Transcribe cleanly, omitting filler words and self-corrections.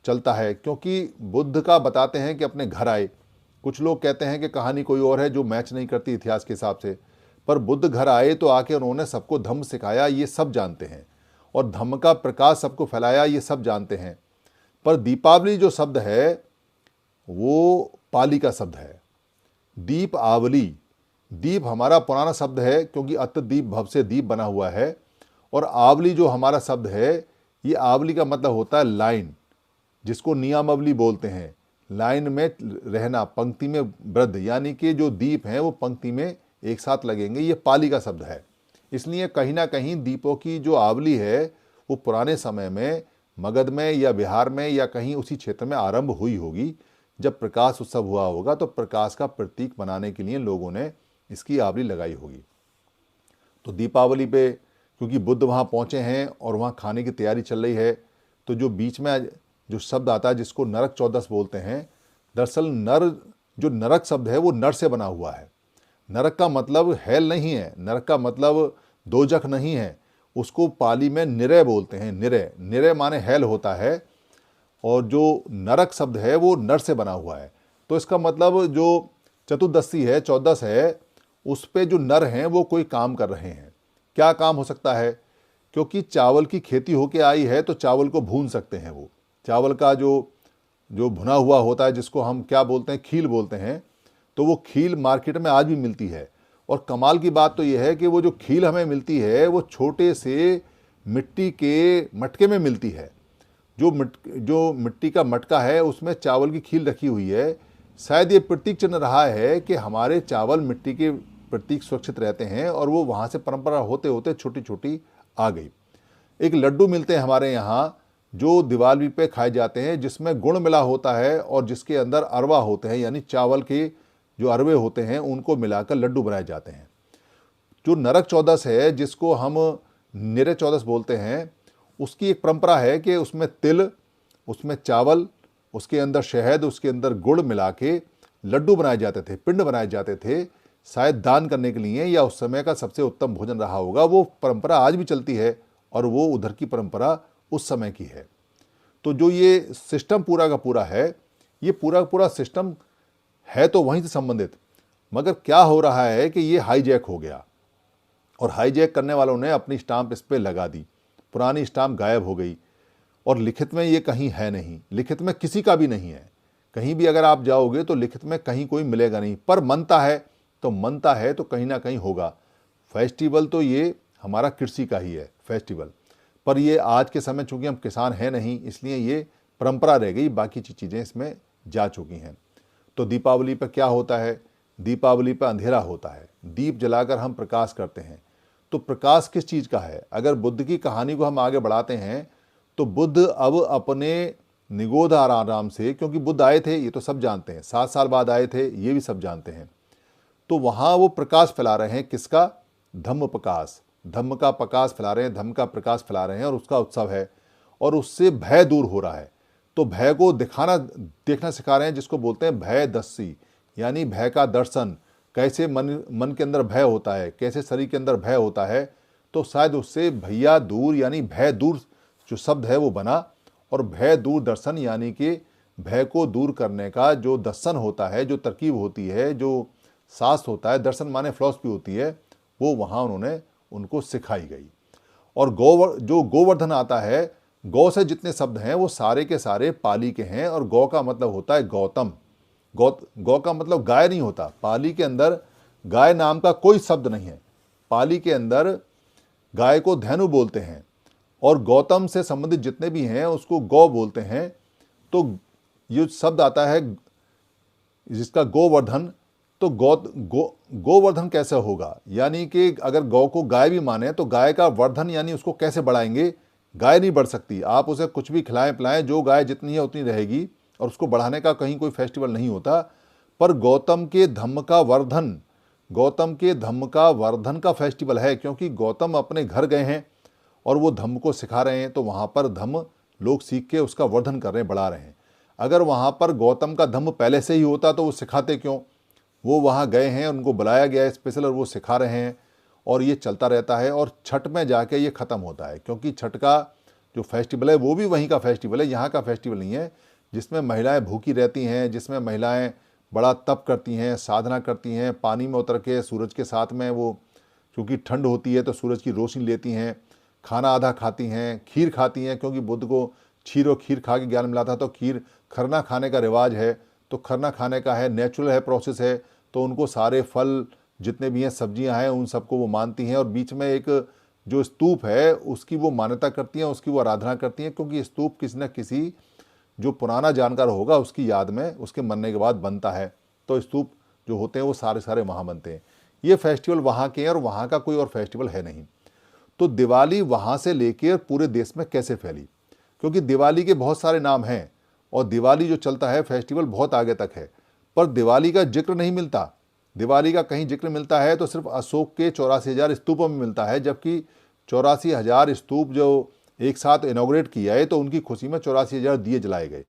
चलता है, क्योंकि बुद्ध का बताते हैं कि अपने घर आए। कुछ लोग कहते हैं कि कहानी कोई और है जो मैच नहीं करती इतिहास के हिसाब से, पर बुद्ध घर आए तो आके उन्होंने सबको धम्म सिखाया, ये सब जानते हैं, और धम्म का प्रकाश सबको फैलाया, ये सब जानते हैं। पर दीपावली जो शब्द है वो पाली का शब्द है, दीप आवली। दीप हमारा पुराना शब्द है, क्योंकि अत दीप भव से दीप बना हुआ है, और आवली जो हमारा शब्द है, ये आवली का मतलब होता है लाइन, जिसको नियमावली बोलते हैं। लाइन में रहना, पंक्ति में वृद्ध, यानी कि जो दीप हैं वो पंक्ति में एक साथ लगेंगे, ये पाली का शब्द है। इसलिए कहीं ना कहीं दीपों की जो आवली है वो पुराने समय में मगध में या बिहार में या कहीं उसी क्षेत्र में आरंभ हुई होगी। जब प्रकाश उत्सव हुआ होगा तो प्रकाश का प्रतीक बनाने के लिए लोगों ने इसकी आवली लगाई होगी। तो दीपावली पे क्योंकि बुद्ध वहाँ पहुँचे हैं और वहाँ खाने की तैयारी चल रही है, तो जो बीच में जो शब्द आता है जिसको नरक चौदस बोलते हैं, दरअसल जो नरक शब्द है वो नर से बना हुआ है। नरक का मतलब हेल नहीं है, नरक का मतलब दोजख नहीं है, उसको पाली में निरय बोलते हैं। निरय, निरय माने हेल होता है, और जो नरक शब्द है वो नर से बना हुआ है। तो इसका मतलब जो चतुर्दशी है, चौदस है, उस पे जो नर हैं वो कोई काम कर रहे हैं। क्या काम हो सकता है? क्योंकि चावल की खेती होके आई है तो चावल को भून सकते हैं। वो चावल का जो भुना हुआ होता है, जिसको हम क्या बोलते हैं, खील बोलते हैं, तो वो खील मार्केट में आज भी मिलती है। और कमाल की बात तो ये है कि वो जो खील हमें मिलती है वो छोटे से मिट्टी के मटके में मिलती है। जो मिट्टी का मटका है उसमें चावल की खील रखी हुई है। शायद ये प्रतीक चिन्ह रहा है कि हमारे चावल मिट्टी के प्रतीक सुरक्षित रहते हैं, और वो वहाँ से परंपरा होते होते छोटी छोटी आ गई। एक लड्डू मिलते हैं हमारे यहाँ जो दिवाली पे खाए जाते हैं, जिसमें गुड़ मिला होता है और जिसके अंदर अरवा होते हैं, यानी चावल के जो अरवे होते हैं उनको मिलाकर लड्डू बनाए जाते हैं। जो नरक चौदस है, जिसको हम निरय चौदस बोलते हैं, उसकी एक परंपरा है कि उसमें तिल, उसमें चावल, उसके अंदर शहद, उसके अंदर गुड़ मिला के लड्डू बनाए जाते थे, पिंड बनाए जाते थे, शायद दान करने के लिए, या उस समय का सबसे उत्तम भोजन रहा होगा। वो परंपरा आज भी चलती है और वो उधर की परंपरा उस समय की है। तो जो ये सिस्टम पूरा का पूरा है, ये पूरा का पूरा सिस्टम है तो वहीं से संबंधित, मगर क्या हो रहा है कि ये हाईजैक हो गया, और हाईजैक करने वालों ने अपनी स्टाम्प इस पर लगा दी। पुरानी स्टाम्प गायब हो गई, और लिखित में ये कहीं है नहीं, लिखित में किसी का भी नहीं है। कहीं भी अगर आप जाओगे तो लिखित में कहीं कोई मिलेगा नहीं, पर मनता है तो कहीं ना कहीं होगा। फेस्टिवल तो ये हमारा कृषि का ही है फेस्टिवल, पर ये आज के समय चूंकि हम किसान हैं नहीं, इसलिए ये परंपरा रह गई, बाकी चीज़ें इसमें जा चुकी हैं। तो दीपावली पर क्या होता है? दीपावली पर अंधेरा होता है, दीप जलाकर हम प्रकाश करते हैं। तो प्रकाश किस चीज़ का है? अगर बुद्ध की कहानी को हम आगे बढ़ाते हैं तो बुद्ध अब अपने निगोध आराम से, क्योंकि बुद्ध आए थे ये तो सब जानते हैं, 7 साल बाद आए थे ये भी सब जानते हैं, तो वहाँ वो प्रकाश फैला रहे हैं। किसका? धम्म प्रकाश, धम्म का प्रकाश फैला रहे हैं, धम्म का प्रकाश फैला रहे हैं, और उसका उत्सव है, और उससे भय दूर हो रहा है। तो भय को देखना सिखा रहे हैं, जिसको बोलते हैं भय दस्सी, यानी भय का दर्शन। कैसे मन के अंदर भय होता है, कैसे शरीर के अंदर भय होता है, तो शायद उससे भैया दूर, यानी भय दूर जो शब्द है वो बना, और भय दूर दर्शन, यानी कि भय को दूर करने का जो दर्शन होता है, जो तरकीब होती है, जो शास्त्र होता है, दर्शन माने फिलॉसफी होती है, वो वहाँ उन्होंने उनको सिखाई गई। और जो गोवर्धन आता है, गौ से जितने शब्द हैं वो सारे के सारे पाली के हैं, और गौ का मतलब होता है गौतम। गौ का मतलब गाय नहीं होता। पाली के अंदर गाय नाम का कोई शब्द नहीं है। पाली के अंदर गाय को धेनु बोलते हैं, और गौतम से संबंधित जितने भी हैं उसको गौ बोलते हैं। तो ये शब्द आता है जिसका गोवर्धन, तो गोवर्धन कैसे होगा? यानी कि अगर गौ को गाय भी माने तो गाय का वर्धन, यानी उसको कैसे बढ़ाएंगे? गाय नहीं बढ़ सकती, आप उसे कुछ भी खिलाएं पिलाएं, जो गाय जितनी है उतनी रहेगी, और उसको बढ़ाने का कहीं कोई फेस्टिवल नहीं होता। पर गौतम के धम्म का वर्धन, गौतम के धम्म का वर्धन का फेस्टिवल है, क्योंकि गौतम अपने घर गए हैं और वो धम्म को सिखा रहे हैं, तो वहाँ पर धम्म लोग सीख के उसका वर्धन कर रहे हैं, बढ़ा रहे हैं। अगर वहाँ पर गौतम का धम्म पहले से ही होता तो वो सिखाते क्यों? वो वहाँ गए हैं, उनको बुलाया गया है स्पेशल, और वो सिखा रहे हैं, और ये चलता रहता है। और छठ में जाके ये ख़त्म होता है, क्योंकि छठ का जो फेस्टिवल है वो भी वहीं का फेस्टिवल है, यहाँ का फेस्टिवल नहीं है, जिसमें महिलाएं भूखी रहती हैं, जिसमें महिलाएं बड़ा तप करती हैं, साधना करती हैं, पानी में उतर के सूरज के साथ में वो, क्योंकि ठंड होती है तो सूरज की रोशनी लेती हैं, खाना आधा खाती हैं, खीर खाती हैं, क्योंकि बुद्ध को क्षीर और खीर खा के ज्ञान मिला था, तो खीर खरना खाने का रिवाज है, तो खरना खाने का है, नेचुरल है, प्रोसेस है, तो उनको सारे फल जितने भी हैं, सब्जियां हैं, उन सबको वो मानती हैं। और बीच में एक जो स्तूप है उसकी वो मान्यता करती हैं, उसकी वो आराधना करती हैं, क्योंकि स्तूप किसी न किसी जो पुराना जानकार होगा उसकी याद में उसके मरने के बाद बनता है, तो स्तूप जो होते हैं वो सारे सारे वहाँ बनते हैं। ये फेस्टिवल वहाँ के हैं और वहाँ का कोई और फेस्टिवल है नहीं। तो दिवाली वहाँ से लेकर पूरे देश में कैसे फैली, क्योंकि दिवाली के बहुत सारे नाम हैं और दिवाली जो चलता है फेस्टिवल बहुत आगे तक है, पर दिवाली का जिक्र नहीं मिलता। दिवाली का कहीं जिक्र मिलता है तो सिर्फ अशोक के 84,000 स्तूपों में मिलता है, जबकि 84,000 स्तूप जो एक साथ इनॉग्रेट किया है तो उनकी खुशी में 84,000 दिए जलाए गए।